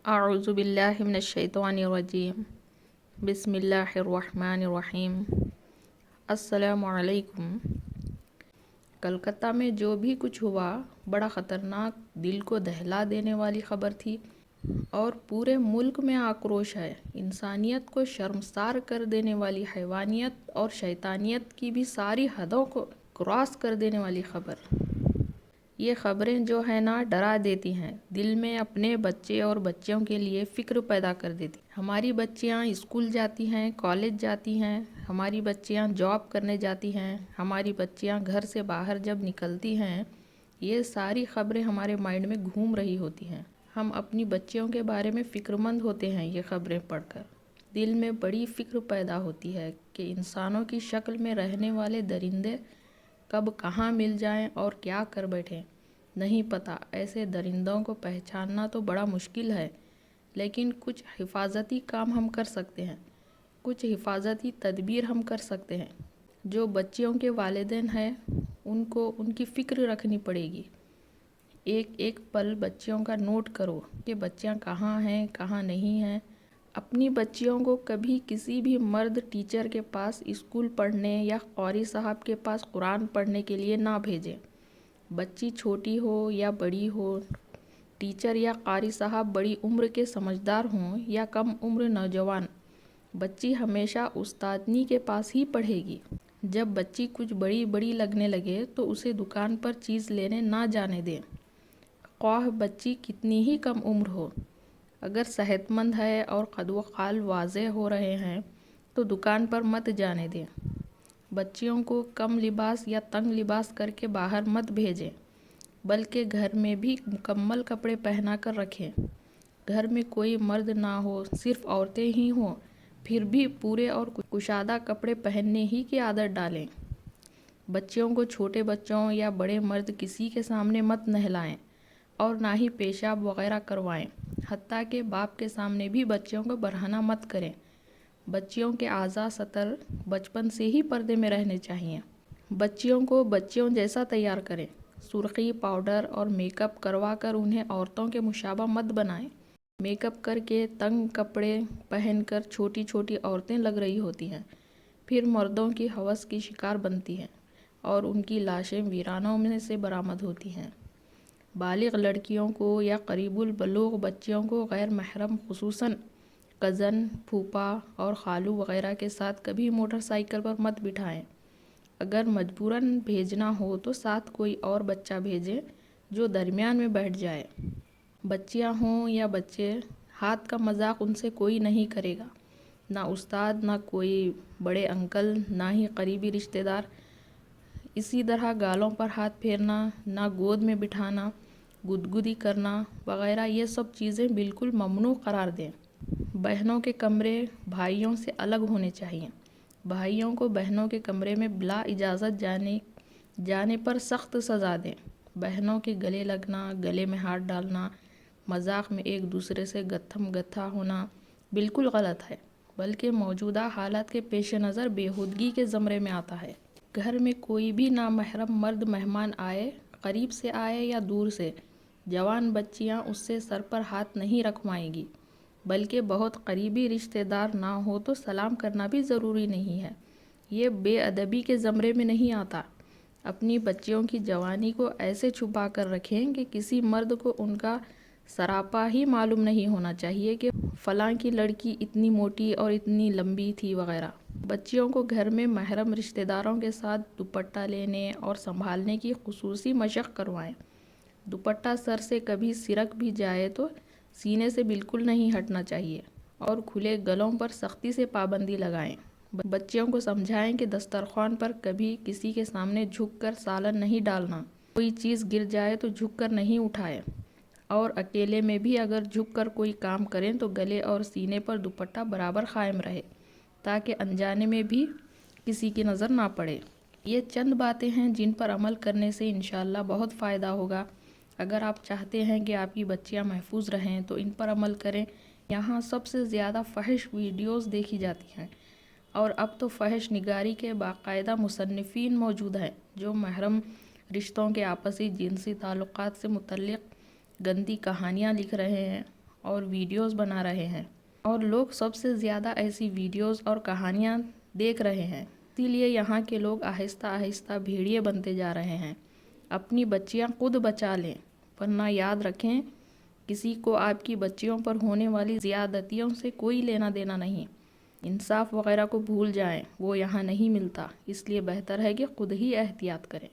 اعوذ باللہ من الشیطان الرجیم بسم اللہ الرحمن الرحیم۔ السلام علیکم۔ کلکتہ میں جو بھی کچھ ہوا بڑا خطرناک، دل کو دہلا دینے والی خبر تھی، اور پورے ملک میں آکروش ہے۔ انسانیت کو شرمسار کر دینے والی، حیوانیت اور شیطانیت کی بھی ساری حدوں کو کراس کر دینے والی خبر۔ یہ خبریں جو ہیں نا، ڈرا دیتی ہیں، دل میں اپنے بچے اور بچیوں کے لیے فکر پیدا کر دیتی۔ ہماری بچیاں اسکول جاتی ہیں، کالج جاتی ہیں، ہماری بچیاں جاب کرنے جاتی ہیں، ہماری بچیاں گھر سے باہر جب نکلتی ہیں، یہ ساری خبریں ہمارے مائنڈ میں گھوم رہی ہوتی ہیں۔ ہم اپنی بچیوں کے بارے میں فکر مند ہوتے ہیں۔ یہ خبریں پڑھ کر دل میں بڑی فکر پیدا ہوتی ہے کہ انسانوں کی شکل میں رہنے والے درندے کب کہاں مل جائیں اور کیا کر بیٹھیں، نہیں پتہ۔ ایسے درندوں کو پہچاننا تو بڑا مشکل ہے، لیکن کچھ حفاظتی کام ہم کر سکتے ہیں، کچھ حفاظتی تدبیر ہم کر سکتے ہیں۔ جو بچیوں کے والدین ہیں ان کو ان کی فکر رکھنی پڑے گی۔ ایک ایک پل بچیوں کا نوٹ کرو کہ بچیاں کہاں ہیں، کہاں نہیں ہیں۔ اپنی بچیوں کو کبھی کسی بھی مرد ٹیچر کے پاس اسکول پڑھنے یا قاری صاحب کے پاس قرآن پڑھنے کے لیے نہ بھیجیں۔ بچی چھوٹی ہو یا بڑی ہو، ٹیچر یا قاری صاحب بڑی عمر کے سمجھدار ہوں یا کم عمر نوجوان، بچی ہمیشہ استادنی کے پاس ہی پڑھے گی۔ جب بچی کچھ بڑی لگنے لگے تو اسے دکان پر چیز لینے نہ جانے دیں، خواہ بچی کتنی ہی کم عمر ہو۔ اگر صحت مند ہے اور قد و قال واضح ہو رہے ہیں تو دکان پر مت جانے دیں۔ بچیوں کو کم لباس یا تنگ لباس کر کے باہر مت بھیجیں، بلکہ گھر میں بھی مکمل کپڑے پہنا کر رکھیں۔ گھر میں کوئی مرد نہ ہو، صرف عورتیں ہی ہوں، پھر بھی پورے اور کشادہ کپڑے پہننے ہی کی عادت ڈالیں۔ بچیوں کو چھوٹے بچوں یا بڑے مرد کسی کے سامنے مت نہلائیں اور نہ ہی پیشاب وغیرہ کروائیں۔ حتیٰ کہ باپ کے سامنے بھی بچیوں کو برہنہ مت کریں۔ بچیوں کے اعضاء سطر بچپن سے ہی پردے میں رہنے چاہیے۔ بچیوں کو بچیوں جیسا تیار کریں۔ سرخی، پاؤڈر اور میک اپ کروا کر انہیں عورتوں کے مشابہ مت بنائیں۔ میک اپ کر کے تنگ کپڑے پہن کر چھوٹی چھوٹی عورتیں لگ رہی ہوتی ہیں، پھر مردوں کی ہوس کی شکار بنتی ہیں اور ان کی لاشیں ویرانوں میں سے برآمد ہوتی ہیں۔ بالغ لڑکیوں کو یا قریب البلوغ بچیوں کو غیر محرم، خصوصاً کزن، پھوپھا اور خالو وغیرہ کے ساتھ کبھی موٹر سائیکل پر مت بٹھائیں۔ اگر مجبوراً بھیجنا ہو تو ساتھ کوئی اور بچہ بھیجیں جو درمیان میں بیٹھ جائے۔ بچیاں ہوں یا بچے، ہاتھ کا مذاق ان سے کوئی نہیں کرے گا، نہ استاد، نہ کوئی بڑے انکل، نہ ہی قریبی رشتہ دار۔ اسی طرح گالوں پر ہاتھ پھیرنا، نہ گود میں بٹھانا، گدگدی کرنا وغیرہ، یہ سب چیزیں بالکل ممنوع قرار دیں۔ بہنوں کے کمرے بھائیوں سے الگ ہونے چاہیے۔ بھائیوں کو بہنوں کے کمرے میں بلا اجازت جانے پر سخت سزا دیں۔ بہنوں کے گلے لگنا، گلے میں ہاتھ ڈالنا، مذاق میں ایک دوسرے سے گتھم گتھا ہونا بالکل غلط ہے، بلکہ موجودہ حالات کے پیش نظر بےہودگی کے زمرے میں آتا ہے۔ گھر میں کوئی بھی نامحرم مرد مہمان آئے، قریب سے آئے یا دور سے، جوان بچیاں اس سے سر پر ہاتھ نہیں رکھوائیں گی، بلکہ بہت قریبی رشتہ دار نہ ہو تو سلام کرنا بھی ضروری نہیں ہے۔ یہ بے ادبی کے زمرے میں نہیں آتا۔ اپنی بچیوں کی جوانی کو ایسے چھپا کر رکھیں کہ کسی مرد کو ان کا سراپا ہی معلوم نہیں ہونا چاہیے کہ فلاں کی لڑکی اتنی موٹی اور اتنی لمبی تھی وغیرہ۔ بچیوں کو گھر میں محرم رشتہ داروں کے ساتھ دوپٹہ لینے اور سنبھالنے کی خصوصی مشق کروائیں۔ دوپٹہ سر سے کبھی سرک بھی جائے تو سینے سے بالکل نہیں ہٹنا چاہیے، اور کھلے گلوں پر سختی سے پابندی لگائیں۔ بچیوں کو سمجھائیں کہ دسترخوان پر کبھی کسی کے سامنے جھک کر سالن نہیں ڈالنا، کوئی چیز گر جائے تو جھک کر نہیں اٹھائیں، اور اکیلے میں بھی اگر جھک کر کوئی کام کریں تو گلے اور سینے پر دوپٹہ برابر قائم رہے تاکہ انجانے میں بھی کسی کی نظر نہ پڑے۔ یہ چند باتیں ہیں جن پر عمل کرنے سے انشاءاللہ بہت فائدہ ہوگا۔ اگر آپ چاہتے ہیں کہ آپ کی بچیاں محفوظ رہیں تو ان پر عمل کریں۔ یہاں سب سے زیادہ فحش ویڈیوز دیکھی جاتی ہیں، اور اب تو فحش نگاری کے باقاعدہ مصنفین موجود ہیں جو محرم رشتوں کے آپسی جنسی تعلقات سے متعلق گندی کہانیاں لکھ رہے ہیں اور ویڈیوز بنا رہے ہیں، اور لوگ سب سے زیادہ ایسی ویڈیوز اور کہانیاں دیکھ رہے ہیں، اسی لیے یہاں کے لوگ آہستہ آہستہ بھیڑیے بنتے جا رہے ہیں۔ اپنی بچیاں خود بچا لیں، ورنہ یاد رکھیں کسی کو آپ کی بچیوں پر ہونے والی زیادتیوں سے کوئی لینا دینا نہیں۔ انصاف وغیرہ کو بھول جائیں، وہ یہاں نہیں ملتا، اس لیے بہتر ہے کہ خود ہی احتیاط کریں۔